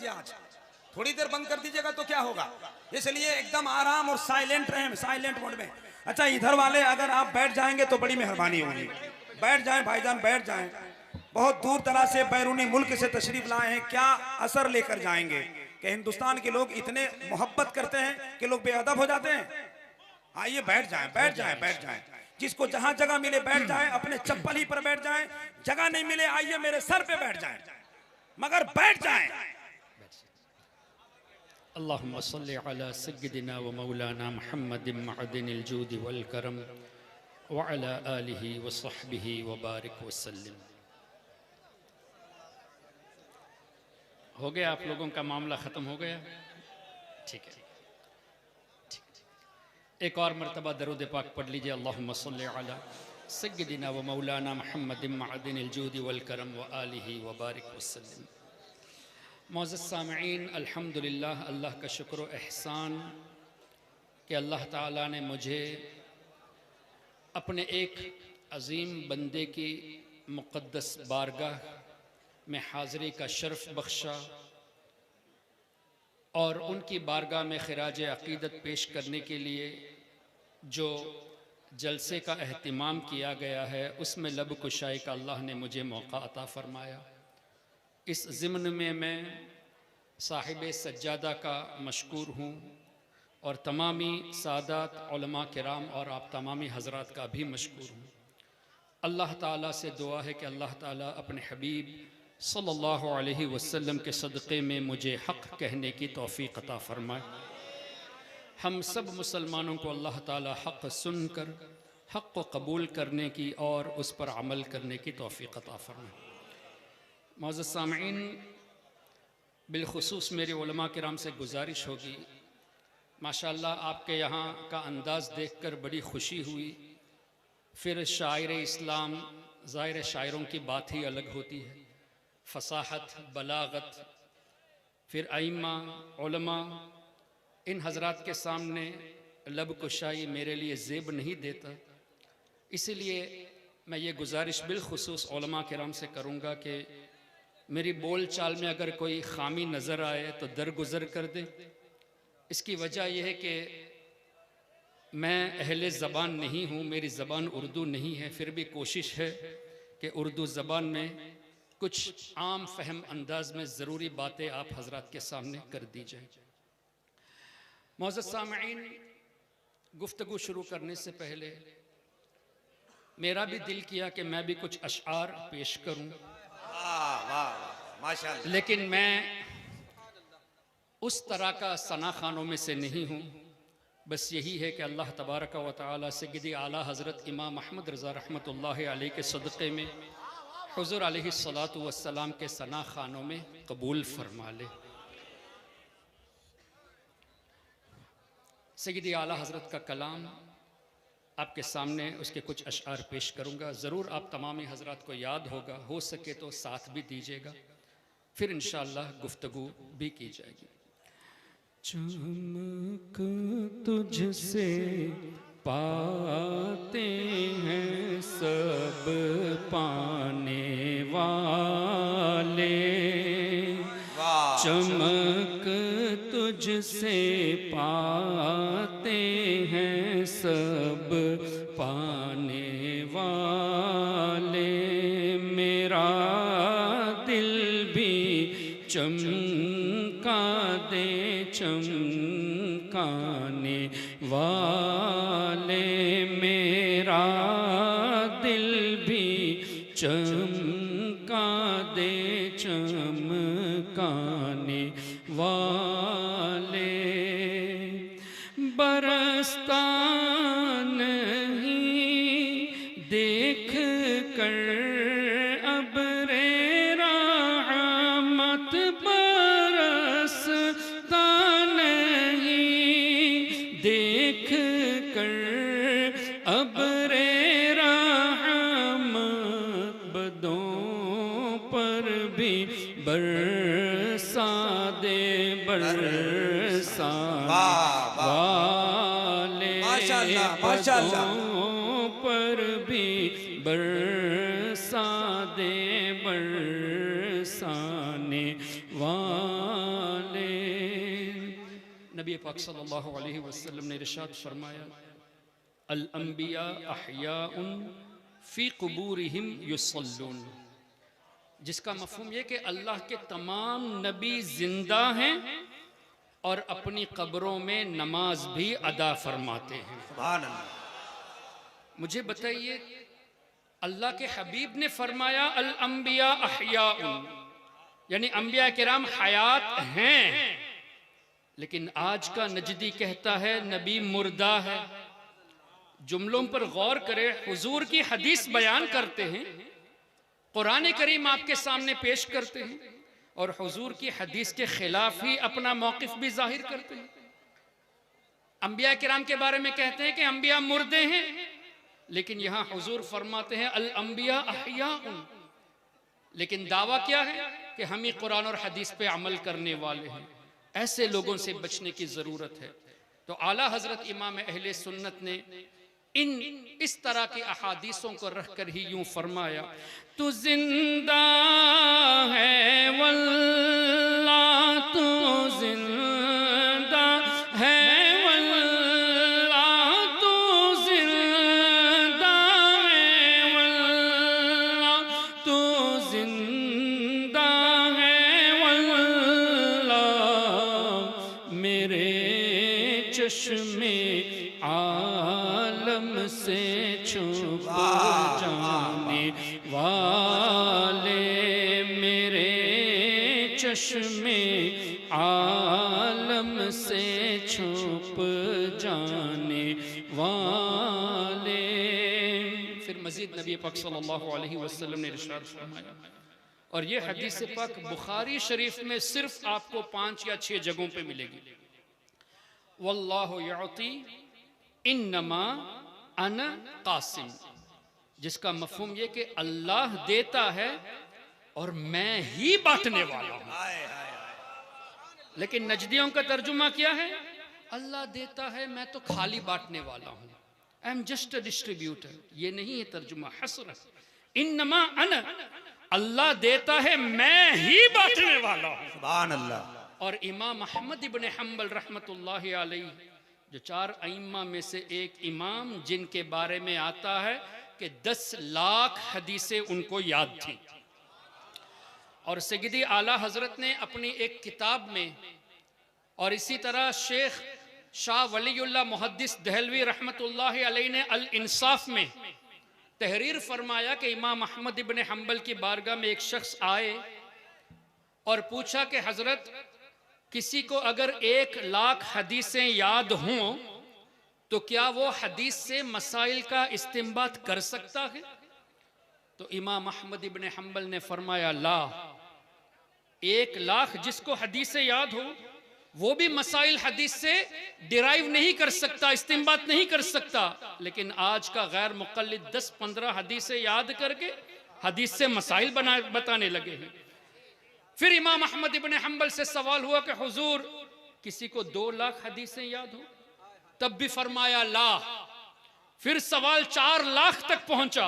दीजिए, आज थोड़ी देर बंद कर दीजिएगा तो क्या होगा, इसलिए एकदम आराम और साइलेंट रहें, साइलेंट मोड में। अच्छा इधर वाले अगर आप बैठ जाएंगे तो बड़ी मेहरबानी होगी, बैठ जाएं भाईजान, बैठ जाएं। बहुत दूर दराज से बैरूनी मुल्क से तशरीफ लाए हैं, क्या असर लेकर जाएंगे कि हिंदुस्तान के लोग इतने मोहब्बत करते हैं कि लोग बेअदब हो जाते हैं। आइए बैठ जाएं, बैठ जाएं, बैठ जाएं। जिसको जहां जगह मिले बैठ जाएं, अपने चप्पल ही पर बैठ जाएं। जगह नहीं मिले आइए मेरे सर पे बैठ जाएं, मगर बैठ जाएं। अल्लाहुम्मा सल्लि अला सय्यिदिना व मौलाना मुहम्मदिन मअदिनिल जूदि वल करम व अला आलिहि व सहबिहि व बारिक व सल्लिम। हो गया, आप लोगों का मामला ख़त्म हो गया? ठीक है, एक और मरतबा दरूद पाक पढ़ लीजिए। अल्लाहुम्मा सल्लि अला सय्यिदिना व मौलाना मुहम्मदिन मअदिनिल जूदि वल करम व आलिहि व बारिक व सल्लिम। मौज़्ज़ज़ सामईन, अल्हम्दुलिल्लाह, अल्लाह का शुक्र व एहसान कि अल्लाह ताला ने मुझे अपने एक अज़ीम बंदे की मुक़द्दस बारगाह में हाज़िरी का शर्फ़ बख्शा और उनकी बारगाह में ख़िराज अक़ीदत पेश करने के लिए जो जलसे का एहतिमाम किया गया है उसमें लब कुशाई का अल्लाह ने मुझे मौका अता फ़रमाया। इस ज़िम्न में मैं साहिब सज्जादा का मशकूर हूँ और तमामी सादात उलमा किराम और आप तमामी हज़रात का भी मशकूर हूँ। अल्लाह ताला से दुआ है कि अल्लाह ताला अपने हबीब सल्लल्लाहु अलैहि वसल्लम के सदक़े में मुझे हक़ कहने की तौफ़ीक़ अता फ़रमाए। हम सब मुसलमानों को अल्लाह ताला हक़ सुनकर हक़ को कबूल करने की और उस पर अमल करने की तौफ़ीक़ अता फ़रमाए। मौज़्ज़ज़ सामईन, बिलख़ुसूस मेरे उलमा किराम से गुजारिश होगी, माशाअल्लाह आपके यहाँ का अंदाज़ देखकर बड़ी खुशी हुई। फिर शायर इस्लाम, ज़ाहिर शायरों की बात ही अलग होती है, फ़साहत, बलागत, फिर आइम्मा, उलमा, इन हज़रात के सामने लब कुशाई मेरे लिए ज़ेब नहीं देता। इसीलिए मैं ये गुजारिश बिलख़ुसूस उलमा किराम से करूँगा कि मेरी बोल चाल में अगर कोई ख़ामी नज़र आए तो दरगुज़र कर दे। इसकी वजह यह है कि मैं अहले ज़बान नहीं हूँ, मेरी ज़बान उर्दू नहीं है, फिर भी कोशिश है कि उर्दू ज़बान में कुछ आम फ़हम अंदाज़ में ज़रूरी बातें आप हज़रात के सामने कर दी जाए। मौज़्ज़ज़ सामईन, गुफ्तगू शुरू करने से पहले मेरा भी दिल किया कि मैं भी कुछ अशआर पेश करूँ, माशाअल्लाह, लेकिन मैं उस तरह का सना खानों में से नहीं हूँ। बस यही है कि अल्लाह तबारक व तआला से गिदी आला हज़रत इमाम अहमद रज़ा रहमतुल्लाहि अलैहि के सदक़े में हुज़ूर अलैहिस्सलातु वस्सलाम के सना खानों में कबूल फरमा ले। सय्यदी आला हज़रत का कलाम आपके सामने, उसके कुछ अशआर पेश करूँगा। ज़रूर आप तमामी हज़रात को याद होगा, हो सके तो साथ भी दीजिएगा, फिर इंशाअल्लाह गुफ्तगू भी की जाएगी। चमक तुझसे पाते हैं सब पाने वाले, चमक तुझसे पाते हैं सब पाने वाले, मेरा दिल भी चमका दे चमकाने वाले, मेरा दिल भी चमका दे चमकाने वाले। बरसता नहीं देख कर अब्रे रहमत, बरसता नहीं देख कर अब्रे रहमत, बदों पर भी बरसा दे बरसा वाले, माशाअल्लाह, बदों पर भी बरसा दे बरसाने वाले। नबी पाक सल्लल्लाहु अलैहि वसल्लम ने इरशाद फरमाया, अल अंबिया अहयाउन फी कुबूरिहिम युसल्लून, जिसका मफहूम ये कि अल्लाह के तमाम नबी जिंदा हैं और अपनी कब्रों में नमाज भी अदा फरमाते हैं। सुभान अल्लाह। मुझे बताइए, अल्लाह के हबीब ने फरमाया अल अंबिया अहयाउन, यानी अंबिया किराम हयात हैं, लेकिन आज का नजदी कहता है नबी मुर्दा है। जुमलों पर गौर करें, हुजूर की हदीस बयान करते हैं, कुरान करीम आपके सामने पेश करते हैं और हुजूर की हदीस के खिलाफ ही अपना मौकिफ भी जाहिर करते हैं। अंबिया किराम के बारे में कहते हैं कि अंबिया मुर्दे हैं, लेकिन यहाँ हुजूर फरमाते हैं अल अंबिया अहयाउन, लेकिन दावा क्या है कि हम ही कुरान और हदीस पे अमल करने वाले हैं। ऐसे लोगों से बचने की जरूरत है। तो आला हजरत इमाम अहले सुन्नत ने इस तरह की अहादीसों को रखकर ही यूं फरमाया, तू जिंदा है वल्लाह, तू जिंदा है वल्लाह, तू जिंदा है वल्लाह, तू जिंदा है वल्लाह, मेरे चश्मे आलम से छुप जाने वाले, मेरे चश्मे आलम से छुप जाने वाले। फिर मजीद नबी पाक सल्लल्लाहु अलैहि वसल्लम ने इरशाद फरमाया, और ये हदीस पाक बुखारी शरीफ में सिर्फ आपको 5 या 6 जगहों पे मिलेगी। वल्लाहु युती इन्नमा अना कासिम, जिसका मफहूम ये कि अल्लाह देता है और मैं ही बांटने वाला हूं। लेकिन नजदियों का तर्जुमा क्या है? अल्लाह देता है, मैं तो खाली बांटने वाला हूं, I am just a distributor. ये नहीं है तर्जुमा, हसर। इन्नमा अना, अल्लाह देता है, मैं ही बांटने वाला हूं। सुभान अल्लाह। और इमाम अहमद इब्न हम्बल रहमतुल्लाहि अलैहि, जो 4 अइम्मा में से एक इमाम, जिनके बारे में आता है कि 10 लाख हदीसें उनको याद थी। और सैयदी आला हजरत ने अपनी एक किताब में, और इसी तरह शेख शाह वलीउल्लाह मुहद्दिस दहलवी रहमतुल्लाहि अलैहि ने अल इंसाफ में तहरीर फरमाया कि इमाम अहमद इब्न हम्बल की बारगाह में एक शख्स आए और पूछा कि हजरत, किसी को अगर 1 लाख हदीसें याद हों तो क्या वो हदीस से मसाइल का इस्तिंबात कर सकता है? तो इमाम अहमद इब्न हम्बल ने फरमाया, ला, 1 लाख जिसको हदीसें याद हो वो भी मसाइल हदीस से डिराइव नहीं कर सकता, इस्तिंबात नहीं कर सकता। लेकिन आज का गैर मुक़ल्लिद 10-15 हदीसें याद करके हदीस से मसाइल बताने लगे हैं। फिर इमाम अहमद इब्न हम्बल से सवाल हुआ कि हुजूर, किसी को 2 लाख हदीसें याद हो? तब भी फरमाया ला। फिर सवाल 4 लाख तक पहुंचा,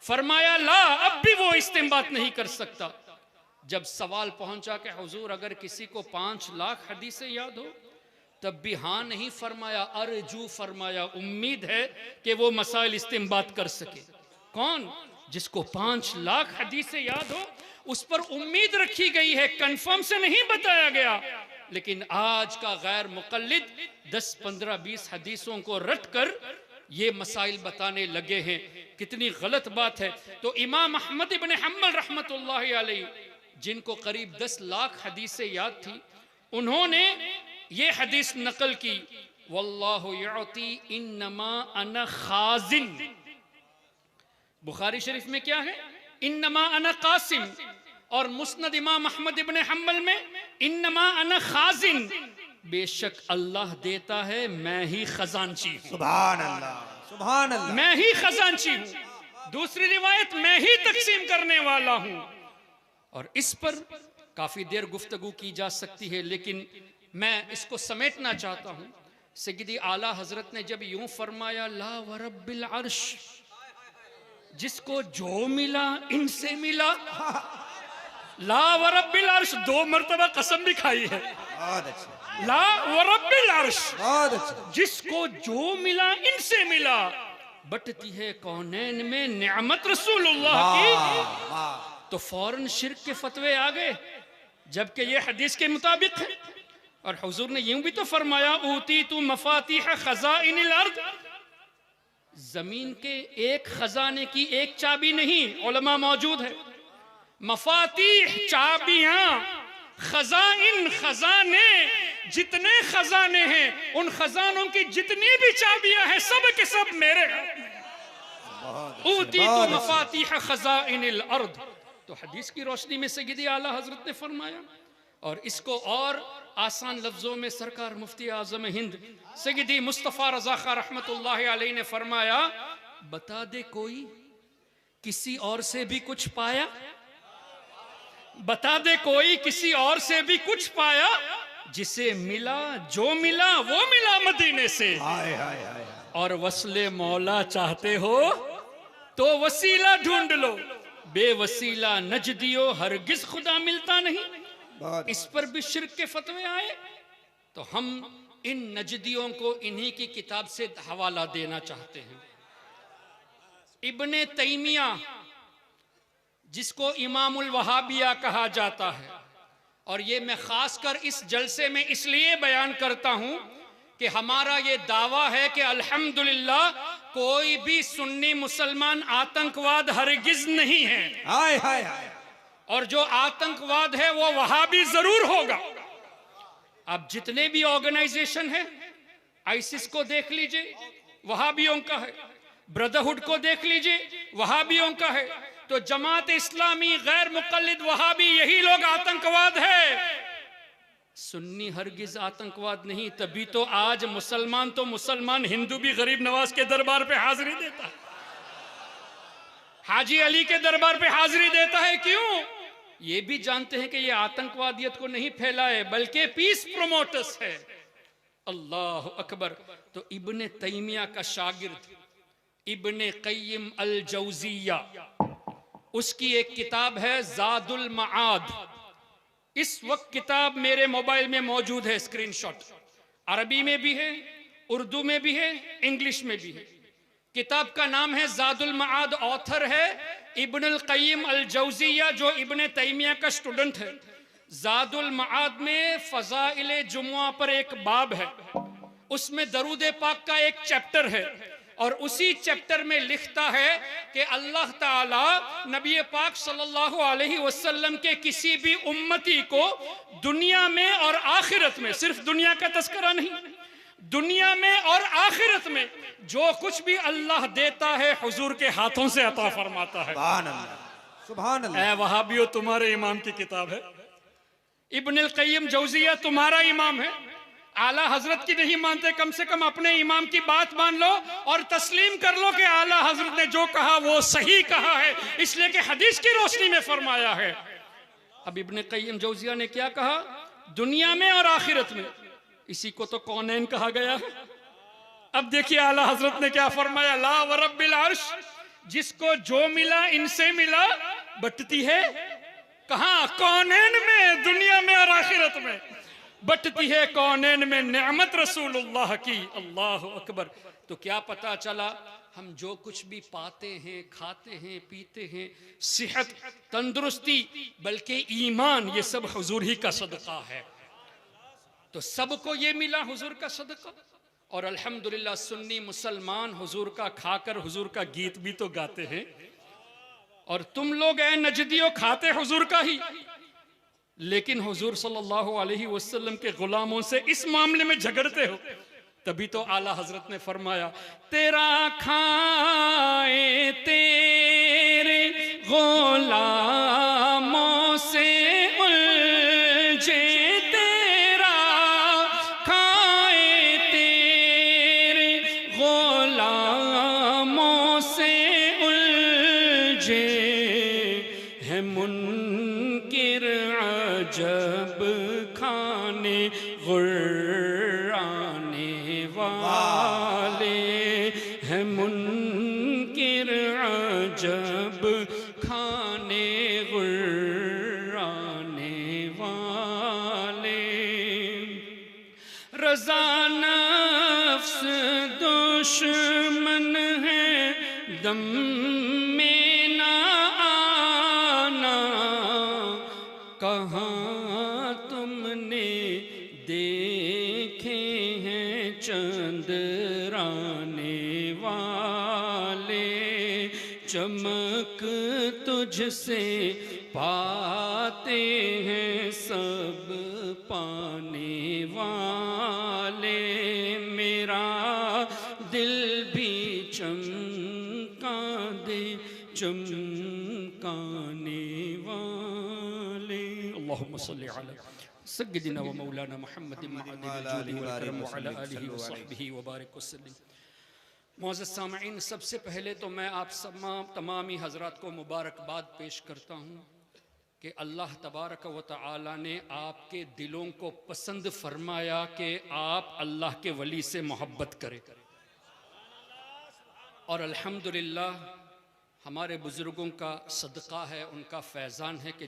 फरमाया ला, अब भी वो इस्तिंबात नहीं कर सकता। जब सवाल पहुंचा कि हुजूर अगर किसी को 5 लाख हदीसें याद हो, तब भी हाँ नहीं फरमाया, अर्जू फरमाया, उम्मीद है कि वो मसाइल इस्तिंबात कर सके। कौन? जिसको 5 लाख हदीसें याद हो, उस पर उम्मीद रखी गई है, कंफर्म से नहीं बताया गया। लेकिन आज का गैर मुक़ल्लिद 10, 15, 20 हदीसों को रट कर ये मसाइल बताने लगे हैं। कितनी गलत बात है। तो इमाम अहमद इब्न हम्बल रहमतुल्लाहि अलैहि, जिनको करीब 10 लाख हदीसें याद थी, उन्होंने ये हदीस नकल की, वल्लाहु युती इन्नमा अना खाजिन। बुखारी शरीफ में क्या है? इन्नमा अना कासिम। और मुस्नद इमाम अहमद इब्न हम्बल में इन्नमा अना खाजिन, बेशक अल्लाह देता है, मैं ही खजांची हूं। सुभान अल्लाह, सुभान अल्लाह। मैं ही खजांची हूं। दूसरी रिवायत, मैं ही तकसीम करने वाला हूं। और इस पर काफी देर गुफ्तगू की जा सकती है, लेकिन मैं इसको समेटना चाहता हूं। सैयदी आला हजरत ने जब यूं फरमाया, ला व रब्बिल अर्श, जिसको जो मिला इनसे मिला, ला व रब्बिल अर्श 2 मरतबा कसम भी खाई है। बहुत अच्छा, ला व रब्बिल अर्श, बहुत अच्छा। जिसको जो मिला इनसे मिला, बटती है कौनैन में नियामत रसूलुल्लाह की। वाह, तो फौरन शिर्क के फतवे आ गए, जबकि ये हदीस के मुताबिक है। और हुजूर ने यूं भी तो फरमाया, ऊती तू मफातिह खज़ाइनिल अर्द, जमीन के एक खजाने की एक चाबी नहीं, उलमा मौजूद है। मफातिह चाबियां, खजाइन खजाने, जितने खजाने हैं उन खजानों की जितनी भी चाबियां हैं सब के सब मेरे। ऊती तू मफातिह खजाइनिल अर्द, तो हदीस की रोशनी में सय्यदी आला हजरत ने फरमाया। और इसको और आसान लफ्जों में सरकार मुफ्ती आजम हिंद सय्यदी मुस्तफ़ा रज़ा खां रहमतुल्लाहि अलैहि ने फरमाया, बता दे कोई किसी और से भी कुछ पाया, बता दे कोई किसी और से भी कुछ पाया, जिसे मिला जो मिला वो मिला मदीने से। हाय हाय हाय। और वस्ले मौला चाहते हो तो वसीला ढूंढ लो, बेवसीला नजदियो हरगिज खुदा मिलता नहीं। इस पर भी शिर्क के फतवे आए, तो हम इन नजदियों को इन्हीं की किताब से हवाला देना चाहते हैं। इब्ने तैमिया, जिसको इमामुल वहाबिया कहा जाता है, और ये मैं खासकर इस जलसे में इसलिए बयान करता हूं कि हमारा ये दावा है कि अल्हम्दुलिल्लाह कोई भी सुन्नी मुसलमान आतंकवाद हरगिज नहीं है। हाय हाय हाय। और जो आतंकवाद है वो वहाबी जरूर होगा। अब जितने भी ऑर्गेनाइजेशन है, आईसिस को देख लीजिए, वहाबियों का है। ब्रदरहुड को देख लीजिए, वहाबियों का है। तो जमात इस्लामी, गैर मुक़ल्लिद वहाबी, यही लोग आतंकवाद है। सुन्नी हरगिज आतंकवाद नहीं। तभी तो आज मुसलमान तो मुसलमान, हिंदू भी गरीब नवाज के दरबार पे हाजिरी देता है, हाजी अली के दरबार पे हाजिरी देता है। क्यों? ये भी जानते हैं कि ये आतंकवादियत को नहीं फैलाए बल्कि पीस प्रोमोटर्स है। अल्लाह अकबर। तो इब्ने तैमिया का शागिर्द इब्ने क़य्यिम अल जौज़िया, उसकी एक किताब है ज़ादुल मआद। इस वक्त किताब मेरे मोबाइल में मौजूद है, स्क्रीनशॉट। अरबी में भी है, उर्दू में भी है, इंग्लिश में भी है। किताब का नाम है ज़ादुल मआद, ऑथर है इब्नुल क़य्यिम अल जौज़िया, जो इब्ने तैमिया का स्टूडेंट है। ज़ादुल मआद में फ़ज़ाइल जुमुआ पर एक बाब है, उसमें दरूद पाक का एक चैप्टर है, और उसी चैप्टर में लिखता है कि अल्लाह ताला नबी पाक सल्लल्लाहु अलैहि वसल्लम के किसी भी उम्मती को दुनिया में और आखिरत में, सिर्फ दुनिया का तस्करा नहीं, दुनिया में और आखिरत में जो कुछ भी अल्लाह देता है हुजूर के हाथों से अता फरमाता है। सुभान अल्लाह, सुभान अल्लाह। ऐ वहाबियो, तुम्हारे इमाम की किताब है। इब्नुल क़य्यिम जौज़िया तुम्हारा इमाम है। आला हजरत की नहीं मानते, कम से कम अपने इमाम की बात मान लो और तस्लीम कर लो कि आला हजरत ने जो कहा वो सही कहा है, इसलिए कि हदीस की रोशनी में फरमाया है। अब इब्ने क़य्यिम जौज़िया ने क्या कहा? दुनिया में और आखिरत में। इसी को तो कौनैन कहा गया है। अब देखिए आला हजरत ने क्या फरमाया, ला व रब्बिल अर्श, जिसको जो मिला इनसे मिला, बटती है कहां? कौनैन में, दुनिया में और आखिरत में। बटती है कौनैन में नेमत रसूलुल्लाह की। अल्लाह अकबर। तो क्या पता चला, हम जो कुछ भी पाते हैं, खाते हैं, पीते हैं, सेहत, तंदुरुस्ती, बल्कि ईमान, ये सब हुजूर ही का सदका है। तो सबको ये मिला हुजूर का सदका। और अल्हम्दुलिल्लाह सुन्नी मुसलमान हुजूर का खाकर हुजूर का गीत भी तो गाते हैं। और तुम लोग ऐ नजदियों खाते हुजूर का ही, लेकिन हुजूर सल्लल्लाहु अलैहि वसल्लम के गुलामों से इस मामले में झगड़ते हो। तभी तो आला हजरत ने फरमाया, तेरा खाए तेरे गुलामों से उलझे, तेरा खाए तेरे गुलामों से उलझे है मुनकिर अजब खाने गुर्राने वाले हैं, मुनकिर अजब खाने गुर्राने रज़ा नफ्स दुश्मन है, दम में ना आना। कहाँ तुमने देखे हैं चंद्राने वाले, चमक तुझसे पाते हैं सब पाने वाले। मेरा दिल भी चमका दे चमकाने वाले। अल्लाहुम्मा सल्ली अला सय्यिदिना व मौलाना मुहम्मद वअला आलिहि व सहबिहि व बारिक वसल्लम। मुअज़्ज़ज़ सामईन, सबसे पहले तो मैं आप तमामी हज़रात को मुबारकबाद पेश करता हूँ कि अल्लाह तबारक व तआला ने आपके दिलों को पसंद फरमाया कि आप अल्लाह के वली से मोहब्बत करें। और अल्हम्दुलिल्लाह हमारे बुज़ुर्गों का सदक़ा है, उनका फैज़ान है कि